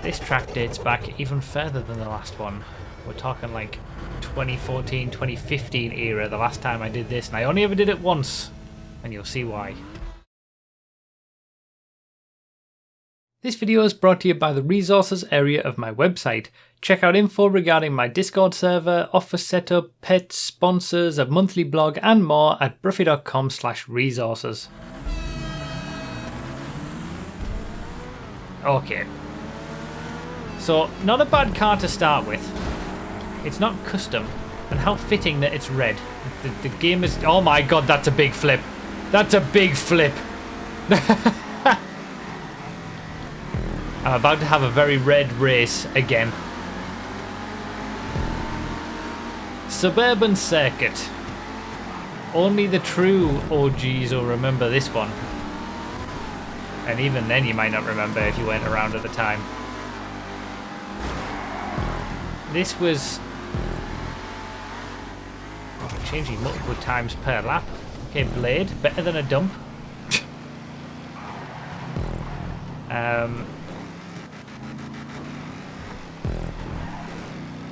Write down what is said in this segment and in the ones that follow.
This track dates back even further than the last one. We're talking like 2014, 2015 era, the last time I did this, and I only ever did it once, and you'll see why. This video is brought to you by the resources area of my website. Check out info regarding my Discord server, office setup, pets, sponsors, a monthly blog and more at bruffy.com/resources. Okay. So, not a bad car to start with. It's not custom, and how fitting that it's red. The game is... Oh my god, that's a big flip. That's a big flip. I'm about to have a very red race again. Suburban Circuit. Only the true OGs will remember this one. And even then you might not remember if you weren't around at the time. This was... changing multiple times per lap. Okay, blade. Better than a dump.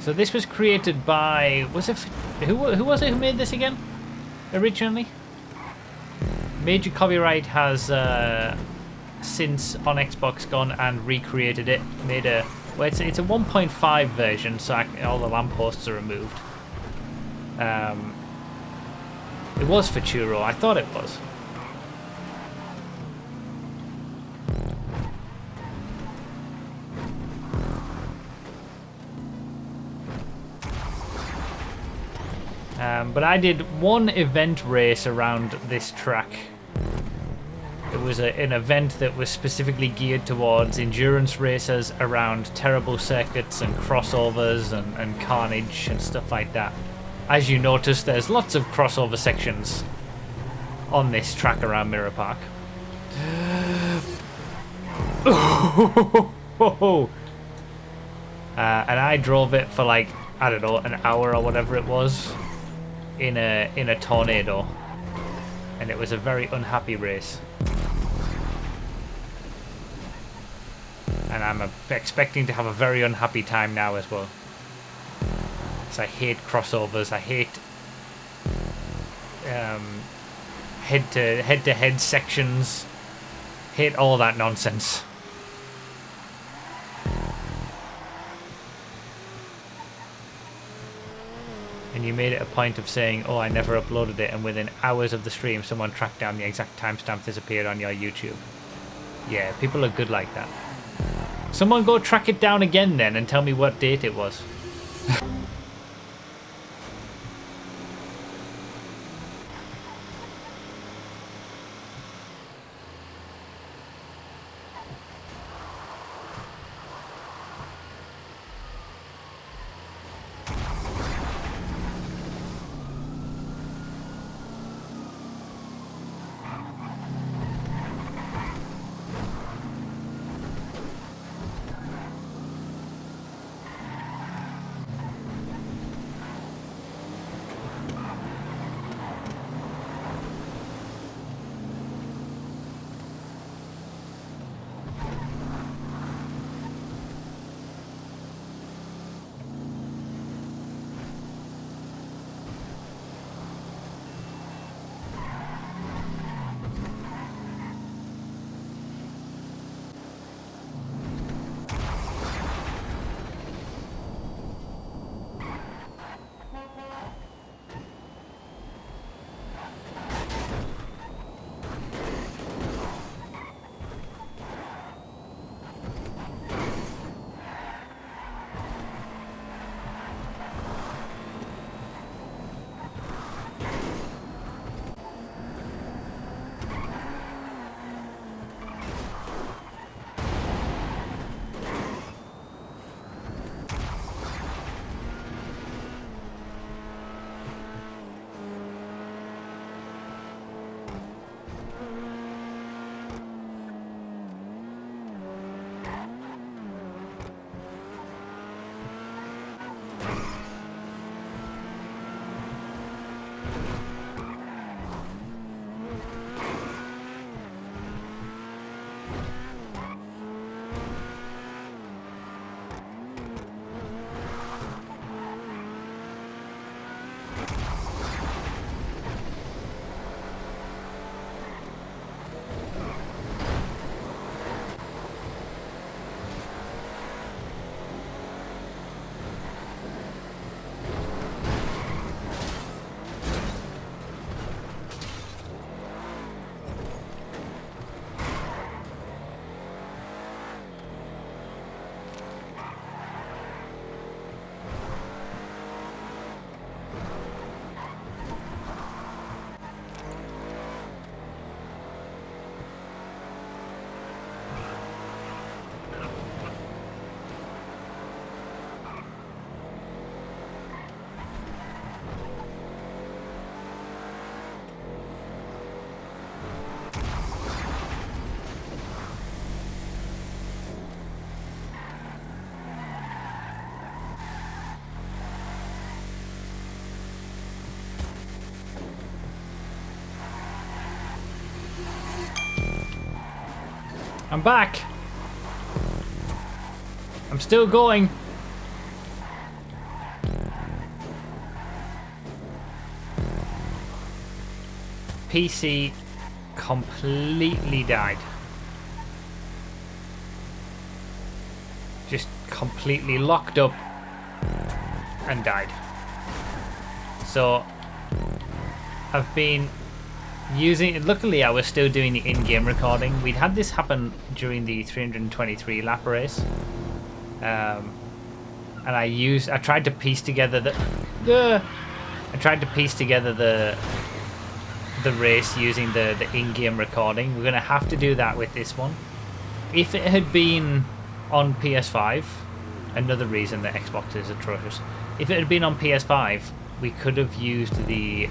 So this was created by... was it... who was it who made this again? Originally? Major Copyright has since on Xbox gone and recreated it. Made a... well, it's a 1.5 version, so all the lampposts are removed. It was for Churro. I thought it was. But I did one event race around this track. It was an event that was specifically geared towards endurance racers around terrible circuits and crossovers and carnage and stuff like that. As you notice, there's lots of crossover sections on this track around Mirror Park. And I drove it for like, I don't know, an hour or whatever it was in a tornado, and it was a very unhappy race. And I'm expecting to have a very unhappy time now as well. So I hate crossovers. I hate head-to-head sections. Hate all that nonsense. And you made it a point of saying, oh, I never uploaded it, and within hours of the stream someone tracked down the exact timestamp this appeared on your YouTube. Yeah, people are good like that. Someone go track it down again then and tell me what date it was. I'm back. I'm still going. PC completely died. Just completely locked up and died. So I've been using it. Luckily I was still doing the in-game recording. We'd had this happen during the 323 lap race, and I tried to piece together the race using the in-game recording. We're gonna have to do that with this one. If it had been on PS5, another reason that Xbox is atrocious. If it had been on PS5, we could have used the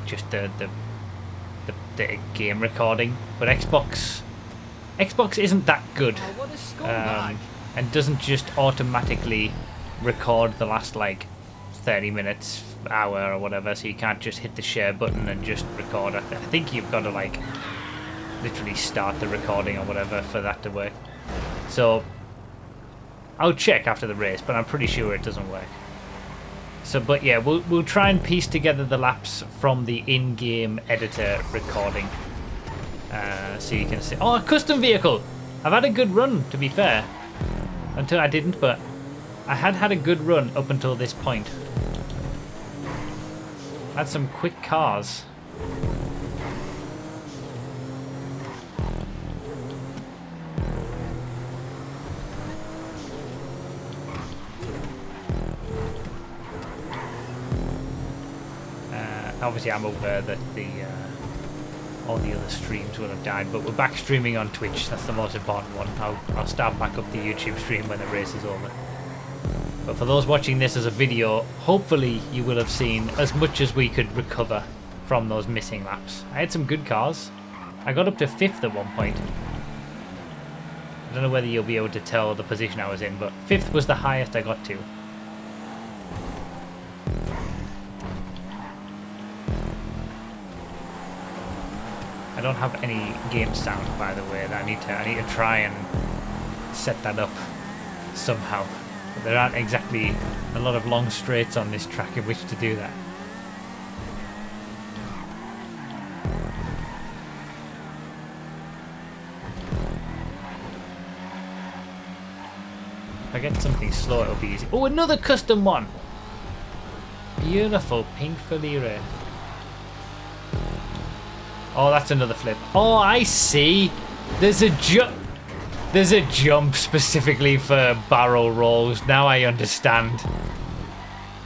just the game recording, but Xbox isn't that good, and doesn't just automatically record the last like 30 minutes, hour or whatever, so you can't just hit the share button and just record. I think you've got to like literally start the recording or whatever for that to work. So I'll check after the race, but I'm pretty sure it doesn't work. So, but yeah, we'll try and piece together the laps from the in-game editor recording, so you can see. Oh, a custom vehicle! I've had a good run, to be fair, until I didn't, but I had a good run up until this point. Had some quick cars. Obviously I'm aware that all the other streams will have died, but we're back streaming on Twitch. That's the most important one. I'll start back up the YouTube stream when the race is over. But for those watching this as a video, hopefully you will have seen as much as we could recover from those missing laps. I had some good cars. I got up to 5th at one point. I don't know whether you'll be able to tell the position I was in, but 5th was the highest I got to. I don't have any game sound, by the way. I need to try and set that up somehow. But there aren't exactly a lot of long straights on this track in which to do that. If I get something slow, it'll be easy. Oh, another custom one! Beautiful pink Feliere. Oh, that's another flip. Oh, I see. There's a jump specifically for barrel rolls. Now I understand.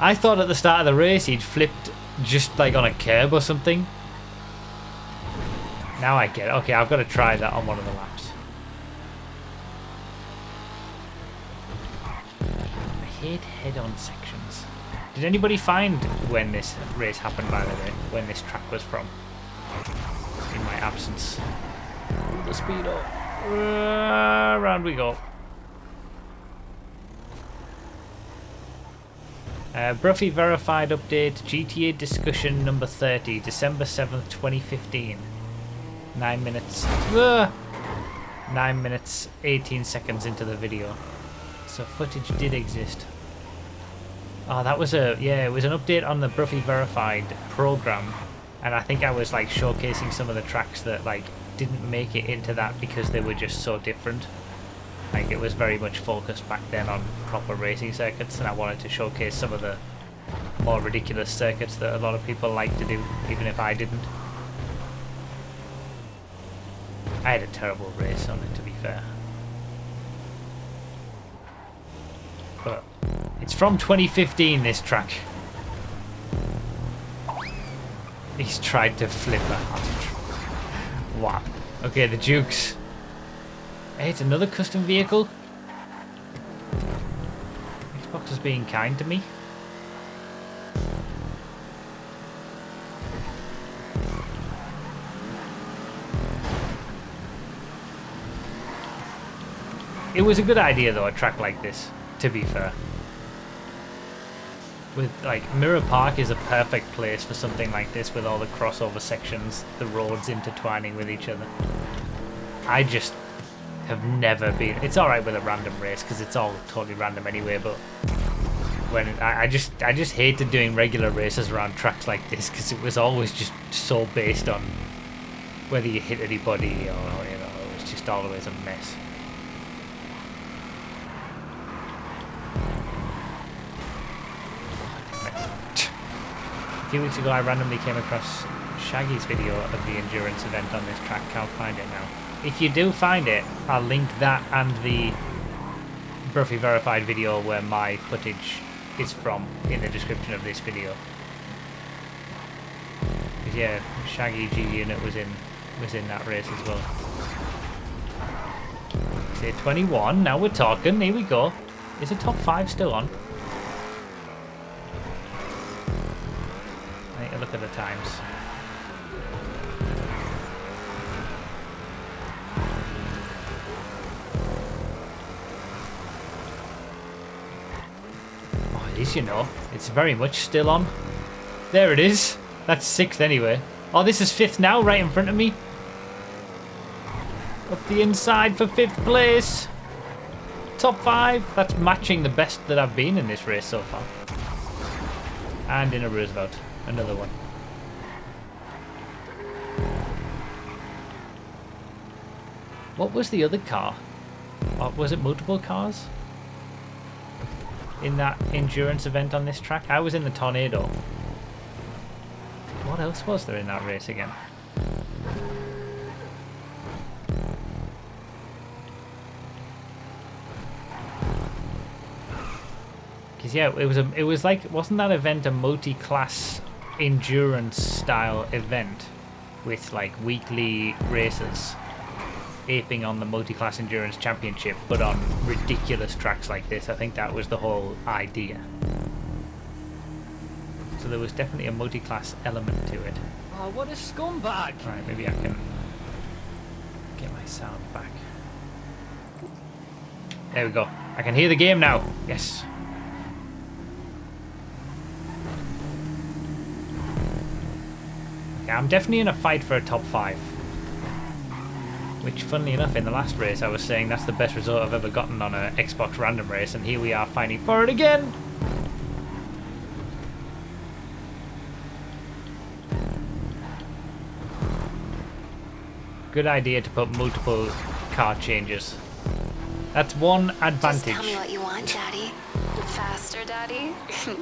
I thought at the start of the race he'd flipped just like on a curb or something. Now I get it. Okay, I've got to try that on one of the laps. I hate head-on sections. Did anybody find when this race happened, by the way? When this track was from? In my absence. The speedo. Round we go. Bruffy verified update. GTA discussion number 30, December 7th, 2015. 9 minutes. 9 minutes, 18 seconds into the video. So footage did exist. Oh, that was it was an update on the Bruffy verified program. And I think I was like showcasing some of the tracks that like didn't make it into that because they were just so different. Like it was very much focused back then on proper racing circuits, and I wanted to showcase some of the more ridiculous circuits that a lot of people like to do, even if I didn't. I had a terrible race on it, to be fair. But it's from 2015, this track. He's tried to flip a half. Wow. Okay, the Dukes. Hey, it's another custom vehicle. Xbox is being kind to me. It was a good idea though, a track like this, to be fair. With like Mirror Park is a perfect place for something like this, with all the crossover sections, the roads intertwining with each other. I just have never been. It's all right with a random race because it's all totally random anyway. But when I just hated doing regular races around tracks like this because it was always just so based on whether you hit anybody or it was just always a mess. A few weeks ago, I randomly came across Shaggy's video of the endurance event on this track. Can't find it now. If you do find it, I'll link that and the Bruffy verified video where my footage is from in the description of this video. Because yeah, Shaggy G Unit was in that race as well. Say 21. Now we're talking. Here we go. Is the top 5 still on? I need to look at the times. Oh, it is, you know. It's very much still on. There it is. That's 6th anyway. Oh, this is 5th now, right in front of me. Up the inside for 5th place. Top 5. That's matching the best that I've been in this race so far. And in a Roosevelt. Another one. What was the other car? Oh, was it multiple cars? In that endurance event on this track? I was in the Tornado. What else was there in that race again? Because yeah, it was like, wasn't that event a multi-class endurance style event with like weekly races aping on the multi-class endurance championship, but on ridiculous tracks like this? I think that was the whole idea. So there was definitely a multi-class element to it. Oh, what a scumbag! Right, maybe I can get my sound back. There we go. I can hear the game now. Yes. Okay, I'm definitely in a fight for a top 5. Which, funnily enough, in the last race I was saying that's the best result I've ever gotten on an Xbox random race, and here we are fighting for it again! Good idea to put multiple car changes. That's one advantage. Just tell me what you want, Daddy. Faster, Daddy? Sure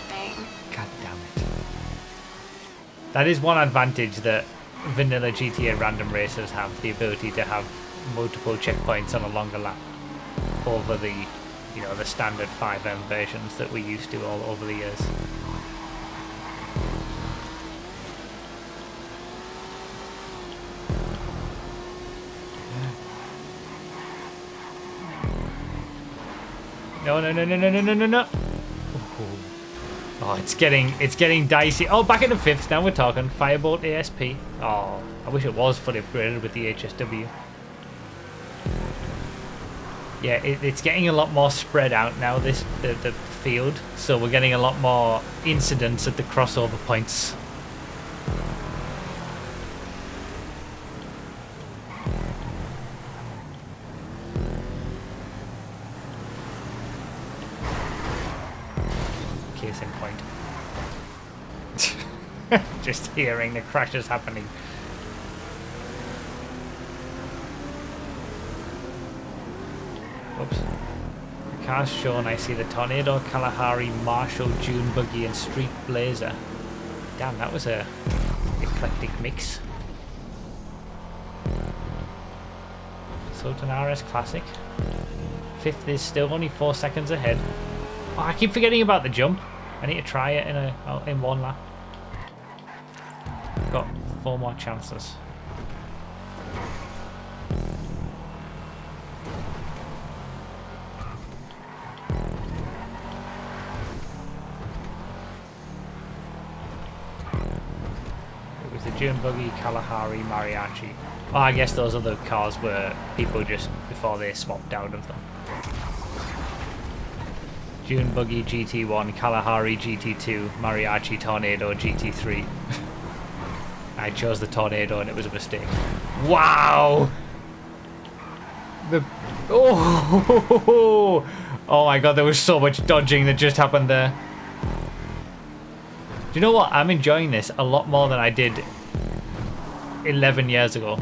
thing. God damn it. That is one advantage that vanilla GTA random racers have, the ability to have multiple checkpoints on a longer lap over the, you know, the standard 5M versions that we used to all over the years. No, no, no, no, no, no, no, no, no. Oh, it's getting dicey. Oh, back in the 5th. Now we're talking. Firebolt ASP. Oh, I wish it was fully upgraded with the HSW. Yeah, it's getting a lot more spread out now, the field. So we're getting a lot more incidents at the crossover points. Case in point. Just hearing the crashes happening. Whoops. The car's shown. I see the Tornado, Kalahari, Marshall, June Buggy and Street Blazer. Damn, that was a eclectic mix. Sultan RS Classic. 5th is still only 4 seconds ahead. Oh, I keep forgetting about the jump. I need to try it in one lap. Got 4 more chances. It was the June Buggy, Kalahari, Mariachi. Oh, I guess those other cars were people just before they swapped out of them. June Buggy GT1, Kalahari GT2, Mariachi Tornado GT3. I chose the Tornado and it was a mistake. Wow! The oh, oh my god, there was so much dodging that just happened there. Do you know what? I'm enjoying this a lot more than I did 11 years ago.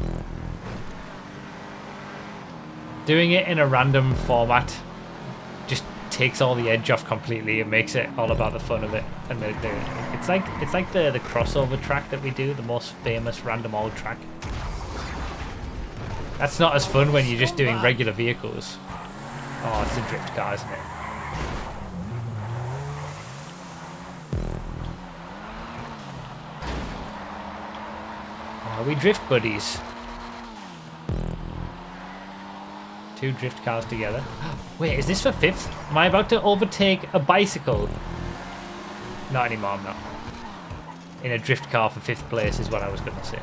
Doing it in a random format just takes all the edge off completely. It makes it all about the fun of it. And it's like the crossover track that we do, the most famous random old track. That's not as fun when you're just doing regular vehicles. Oh, it's a drift car, isn't it? Oh, we drift buddies. 2 drift cars together. Wait, is this for 5th? Am I about to overtake a bicycle? Not anymore, I'm not. In a drift car for 5th place is what I was going to say.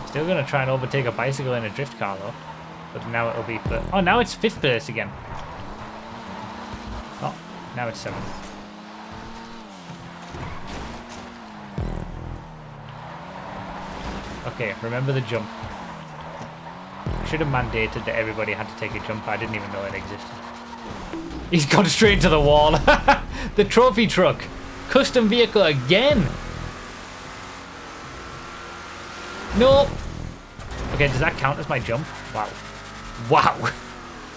Still going to try and overtake a bicycle in a drift car though. But now it'll be for... Oh, now it's 5th place again. Oh, now it's 7th. Okay, remember the jump. I should have mandated that everybody had to take a jump. I didn't even know it existed. He's gone straight to the wall. The trophy truck. Custom vehicle again. Nope. Okay, does that count as my jump? Wow. Wow.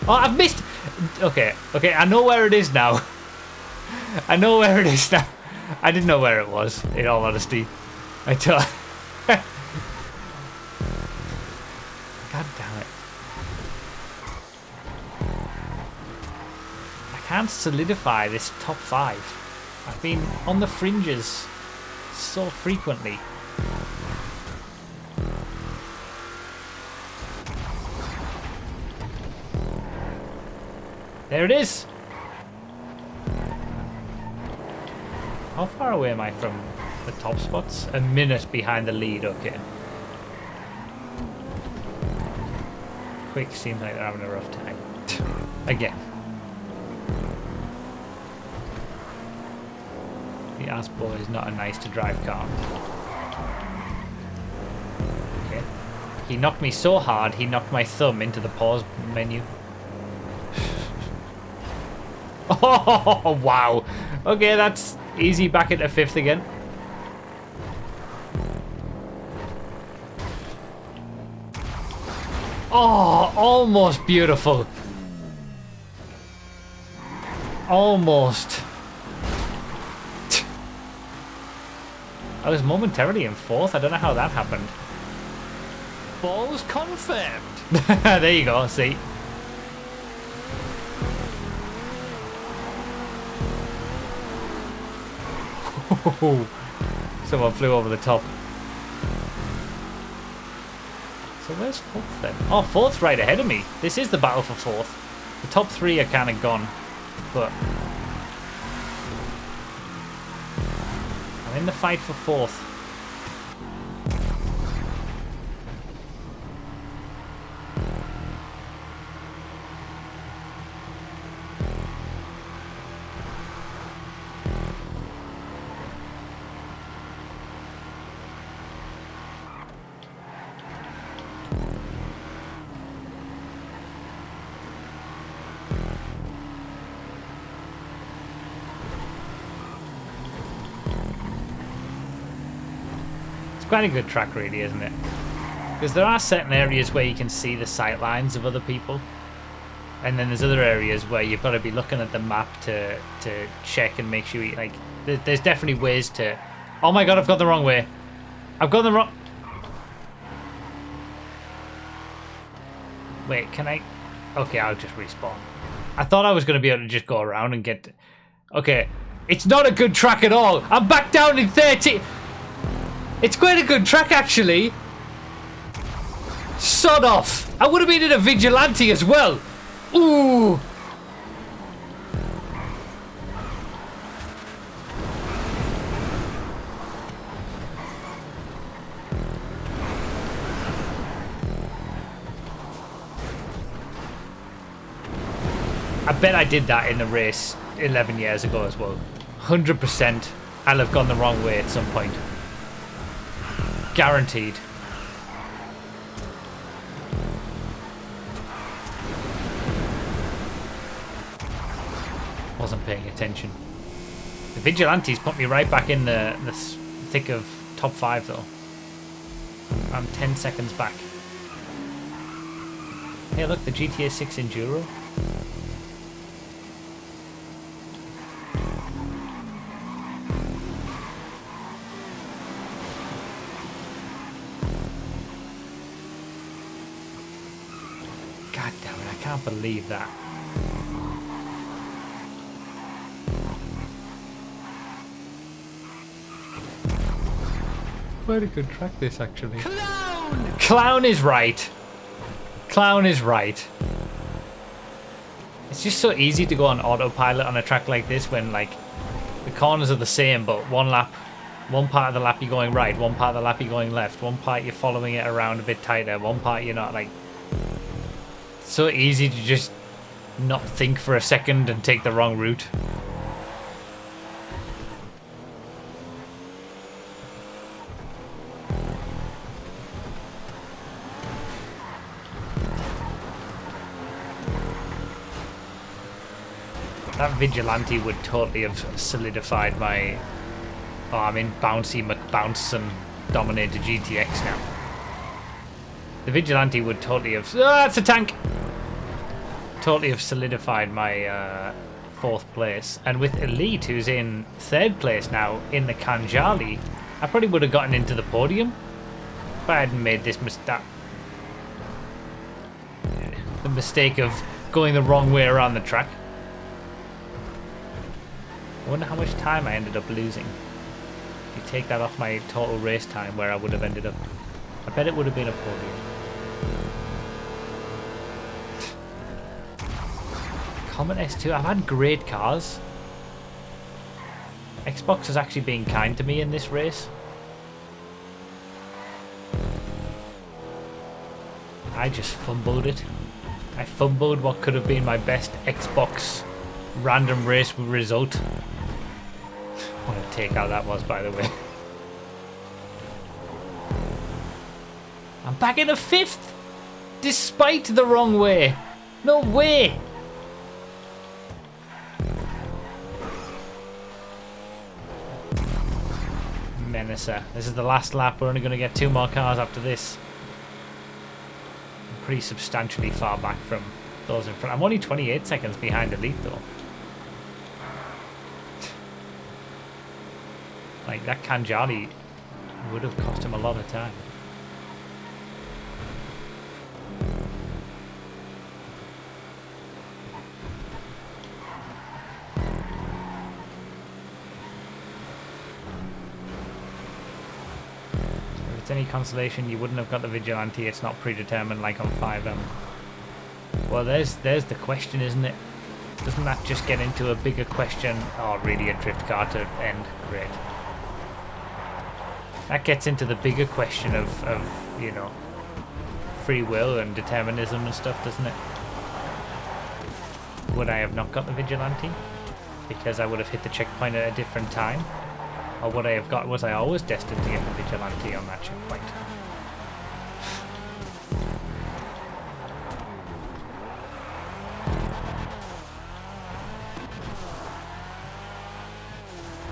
Oh, I've missed. Okay, I know where it is now. I know where it is now. I didn't know where it was, in all honesty. I tell. God damn it. I can't solidify this top 5. I've been on the fringes so frequently. There it is! How far away am I from the top spots? A minute behind the lead, okay. Quick seems like they're having a rough time. Again. The ass boy is not a nice to drive car. Okay. He knocked me so hard, he knocked my thumb into the pause menu. Oh, wow. Okay, that's easy back into 5th again. Oh, almost beautiful. Almost. I was momentarily in 4th. I don't know how that happened. Balls confirmed. There you go, see. Someone flew over the top. So where's 4th then? Oh, 4th's right ahead of me. This is the battle for 4th. The top 3 are kind of gone, but I'm in the fight for 4th. Quite a good track really, isn't it? Because there are certain areas where you can see the sight lines of other people, and then there's other areas where you've got to be looking at the map to check and make sure you, like, there's definitely ways to... Oh my god, I've gone the wrong way. I've gone the wrong... Wait, can I... Okay, I'll just respawn. I thought I was going to be able to just go around and get... Okay, it's not a good track at all. I'm back down in 30... It's quite a good track, actually. Sod off. I would have been in a vigilante as well. Ooh. I bet I did that in the race 11 years ago as well. 100%. I'll have gone the wrong way at some point. Guaranteed. Wasn't paying attention. The Vigilantes put me right back in the thick of top 5 though. I'm 10 seconds back. Hey look, the GTA 6 Enduro. God damn it, I can't believe that. Very good track this actually. Clown! Clown is right. Clown is right. It's just so easy to go on autopilot on a track like this when like the corners are the same, but one part of the lap you're going right, one part of the lap you're going left, one part you're following it around a bit tighter, one part you're not. Like, it's so easy to just not think for a second and take the wrong route. That Vigilante would totally have solidified my... Oh, I'm in Bouncy McBounce and dominated GTX now. The Vigilante would totally have... Ah, it's a tank! Totally have solidified my 4th place. And with Elite, who's in 3rd place now in the Kanjali, I probably would have gotten into the podium if I hadn't made this mistake. The mistake of going the wrong way around the track. I wonder how much time I ended up losing. You take that off my total race time where I would have ended up. I bet it would have been a podium. Comet S2, I've had great cars. Xbox has actually been kind to me in this race. I just fumbled it. I fumbled what could have been my best Xbox random race result. What a takeout that was, by the way. I'm back in a 5th! Despite the wrong way! No way! Menacer. This is the last lap. We're only going to get 2 more cars after this. I'm pretty substantially far back from those in front. I'm only 28 seconds behind Elite though. Like, that Kanjali would have cost him a lot of time. If it's any consolation, you wouldn't have got the Vigilante. It's not predetermined like on 5M. Well, there's the question, isn't it? Doesn't that just get into a bigger question? Oh, really, a drift car to end? Great. That gets into the bigger question of you know, free will and determinism and stuff, doesn't it? Would I have not got the Vigilante because I would have hit the checkpoint at a different time? Or would I have got, was I always destined to get the Vigilante on that checkpoint?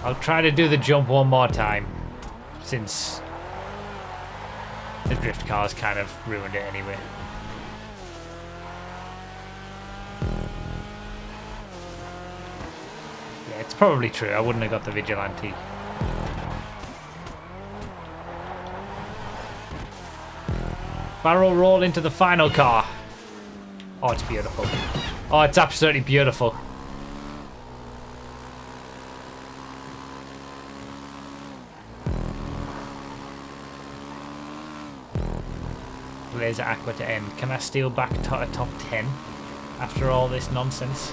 I'll try to do the jump one more time, since the drift cars kind of ruined it anyway. Yeah, it's probably true. I wouldn't have got the Vigilante. Barrel roll into the final car. Oh, it's beautiful. Oh, it's absolutely beautiful. Laser Aqua to end. Can I steal back to a top 10 after all this nonsense?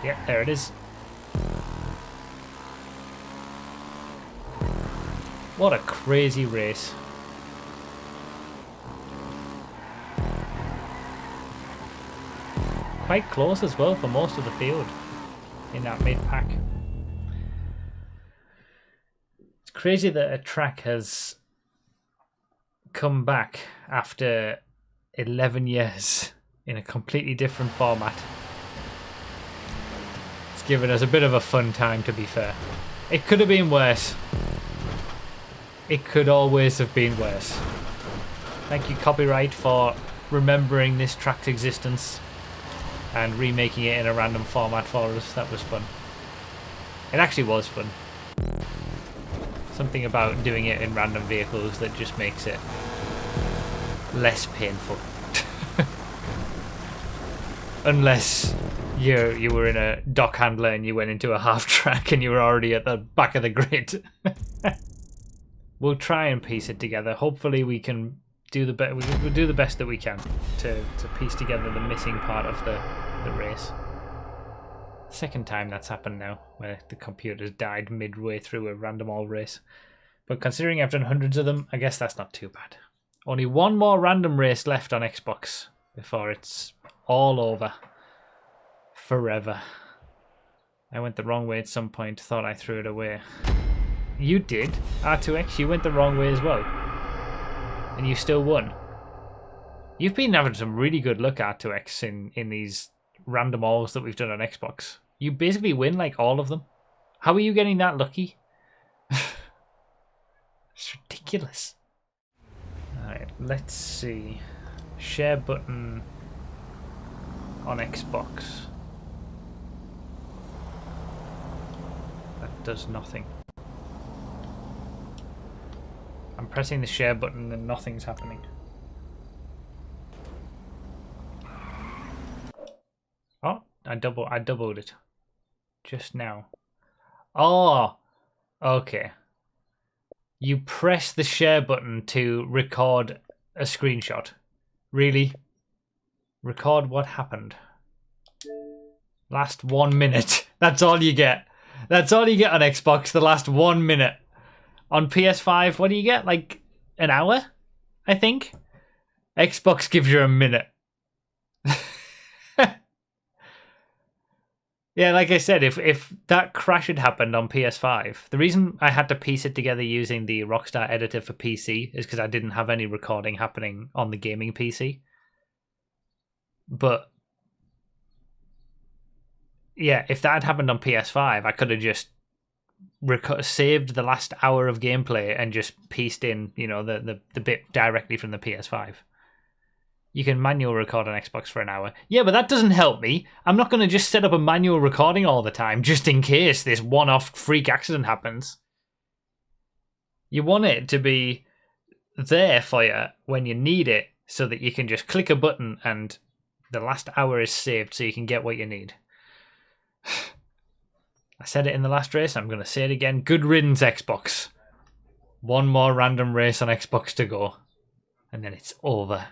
Yep, there it is. What a crazy race. Quite close as well for most of the field in that mid-pack. It's crazy that a track has come back after 11 years in a completely different format giving us a bit of a fun time, to be fair. It could have been worse. It could always have been worse. Thank you, Copyright, for remembering this track's existence and remaking it in a random format for us. That was fun. It actually was fun. Something about doing it in random vehicles that just makes it less painful. Unless you were in a dock handler and you went into a half track and you were already at the back of the grid. We'll try and piece it together. Hopefully we can do we'll do the best that we can to piece together the missing part of the race. Second time that's happened now, where the computer's died midway through a random all race. But considering I've done hundreds of them, I guess that's not too bad. Only one more random race left on Xbox before it's all over. Forever. I went the wrong way at some point, thought I threw it away. You did, R2X, you went the wrong way as well. And you still won. You've been having some really good luck, R2X, in these random alls that we've done on Xbox. You basically win like all of them. How are you getting that lucky? It's ridiculous. Alright, let's see. Share button on Xbox. That does nothing. I'm pressing the share button and nothing's happening. Oh, I doubled it. Just now. Oh, okay. You press the share button to record a screenshot. Really? Record what happened. Last 1 minute. That's all you get. That's all you get on Xbox, the last 1 minute. On PS5, what do you get? Like an hour, I think? Xbox gives you a minute. Yeah, like I said, if that crash had happened on PS5, the reason I had to piece it together using the Rockstar editor for PC is because I didn't have any recording happening on the gaming PC. But yeah, if that had happened on PS5, I could have just saved the last hour of gameplay and just pieced in, you know, the bit directly from the PS5. You can manual record on Xbox for an hour. Yeah, but that doesn't help me. I'm not going to just set up a manual recording all the time just in case this one-off freak accident happens. You want it to be there for you when you need it so that you can just click a button and the last hour is saved so you can get what you need. I said it in the last race, I'm going to say it again. Good riddance, Xbox. One more random race on Xbox to go. And then it's over.